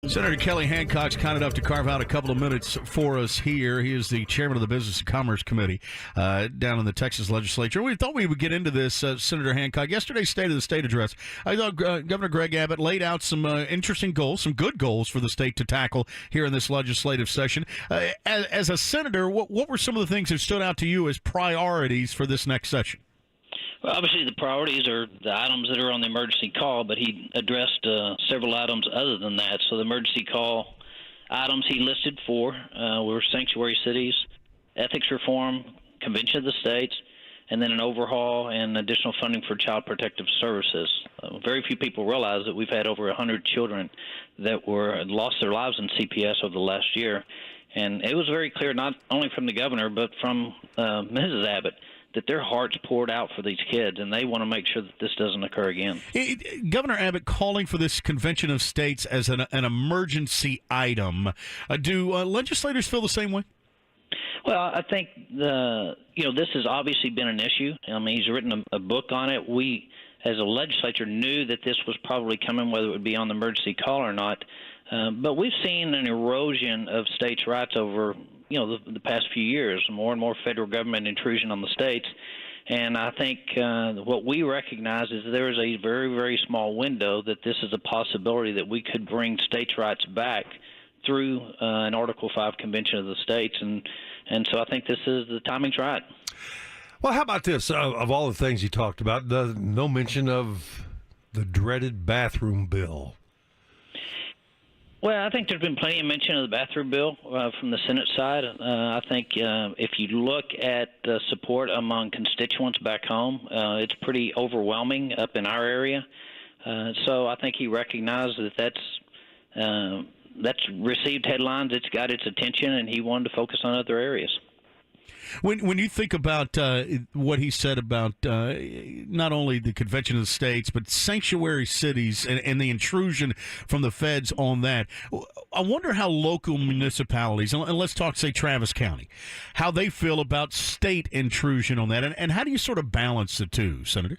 Senator Kelly Hancock's kind enough to carve out a couple of minutes for us here. He is the chairman of the Business and Commerce Committee down in the Texas legislature. We thought we would get into this, Senator Hancock. Yesterday's State of the State address, I thought Governor Greg Abbott laid out some interesting goals, some good goals for the state to tackle here in this legislative session. As a senator, what were some of the things that stood out to you as priorities for this next session? Well, obviously, the priorities are the items that are on the emergency call, but he addressed several items other than that. So the emergency call items he listed for were sanctuary cities, ethics reform, convention of the states, and then an overhaul and additional funding for child protective services. Very few people realize that we've had over 100 children that lost their lives in CPS over the last year. And it was very clear, not only from the governor, but from Mrs. Abbott, that their hearts poured out for these kids, and they want to make sure that this doesn't occur again. Governor Abbott calling for this convention of states as an emergency item. Do legislators feel the same way? Well, I think this has obviously been an issue. I mean, he's written a book on it. We, as a legislature, knew that this was probably coming, whether it would be on the emergency call or not. But we've seen an erosion of states' rights over the past few years, more and more federal government intrusion on the states. And I think what we recognize is there is a very, very small window that this is a possibility that we could bring states' rights back through an Article 5 Convention of the States. And so I think the timing's right. Well, how about this? Of all the things you talked about, no mention of the dreaded bathroom bill. Well, I think there's been plenty of mention of the bathroom bill from the Senate side. I think if you look at support among constituents back home, it's pretty overwhelming up in our area. So I think he recognized that that's received headlines, it's got its attention, and he wanted to focus on other areas. When you think about what he said about not only the Convention of the States, but sanctuary cities and the intrusion from the feds on that, I wonder how local municipalities, and let's talk, say, Travis County, how they feel about state intrusion on that, and how do you sort of balance the two, Senator?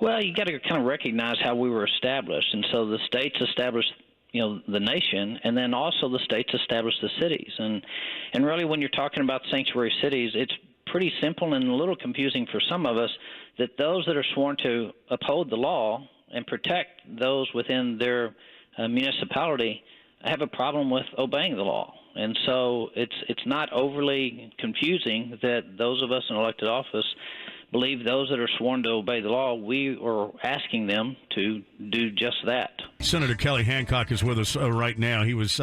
Well, you got to kind of recognize how we were established, and so the states established the nation, and then also the states establish the cities. And really, when you're talking about sanctuary cities, it's pretty simple and a little confusing for some of us that those that are sworn to uphold the law and protect those within their municipality have a problem with obeying the law. And so it's not overly confusing that those of us in elected office believe those that are sworn to obey the law, we are asking them to do just that. Senator Kelly Hancock is with us right now. He was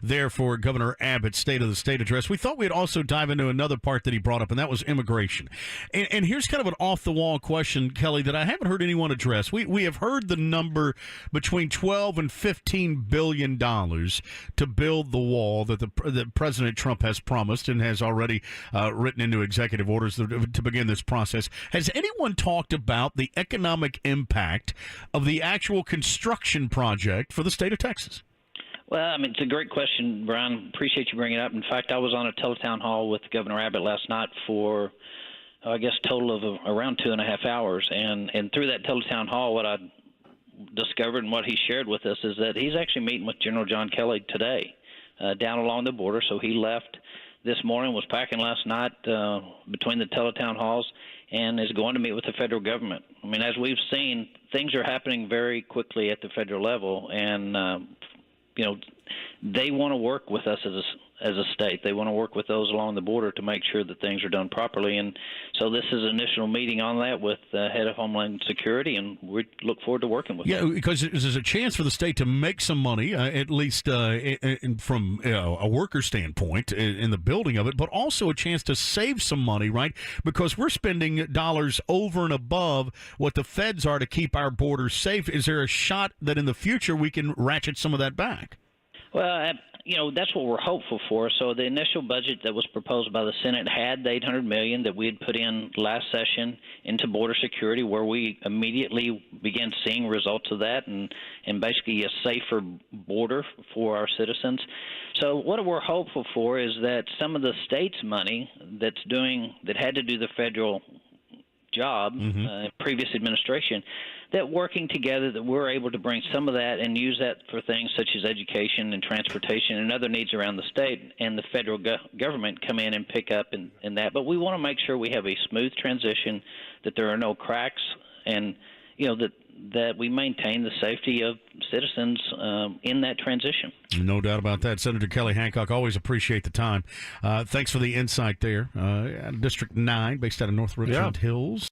there for Governor Abbott's State of the State address. We thought we'd also dive into another part that he brought up, and that was immigration. And here's kind of an off-the-wall question, Kelly, that I haven't heard anyone address. We have heard the number between $12 and $15 billion to build the wall that President Trump has promised and has already written into executive orders to begin this process. Has anyone talked about the economic impact of the actual construction project for the state of Texas? Well, I mean, it's a great question, Brian. Appreciate you bringing it up. In fact, I was on a teletown hall with Governor Abbott last night for, I guess, total of around 2.5 hours. And through that teletown hall, what I discovered and what he shared with us is that he's actually meeting with General John Kelly today down along the border. So he left this morning, was packing last night between the teletown halls, and is going to meet with the federal government. I mean, as we've seen, things are happening very quickly at the federal level, and they want to work with us as a state. They want to work with those along the border to make sure that things are done properly. And so this is an initial meeting on that with the head of Homeland Security, and we look forward to working with them. Yeah, because there's a chance for the state to make some money, at least from a worker standpoint in the building of it, but also a chance to save some money, right? Because we're spending dollars over and above what the feds are to keep our borders safe. Is there a shot that in the future we can ratchet some of that back? Well, that's what we're hopeful for. So the initial budget that was proposed by the Senate had the $800 million that we had put in last session into border security, where we immediately began seeing results of that and basically a safer border for our citizens. So what we're hopeful for is that some of the state's money that had to do the federal job, previous administration, that working together, that we're able to bring some of that and use that for things such as education and transportation and other needs around the state, and the federal government come in and pick up in that. But we want to make sure we have a smooth transition, that there are no cracks, and that we maintain the safety of citizens in that transition. No doubt about that. Senator Kelly Hancock, always appreciate the time. Thanks for the insight there. District 9, based out of North Richmond Hills.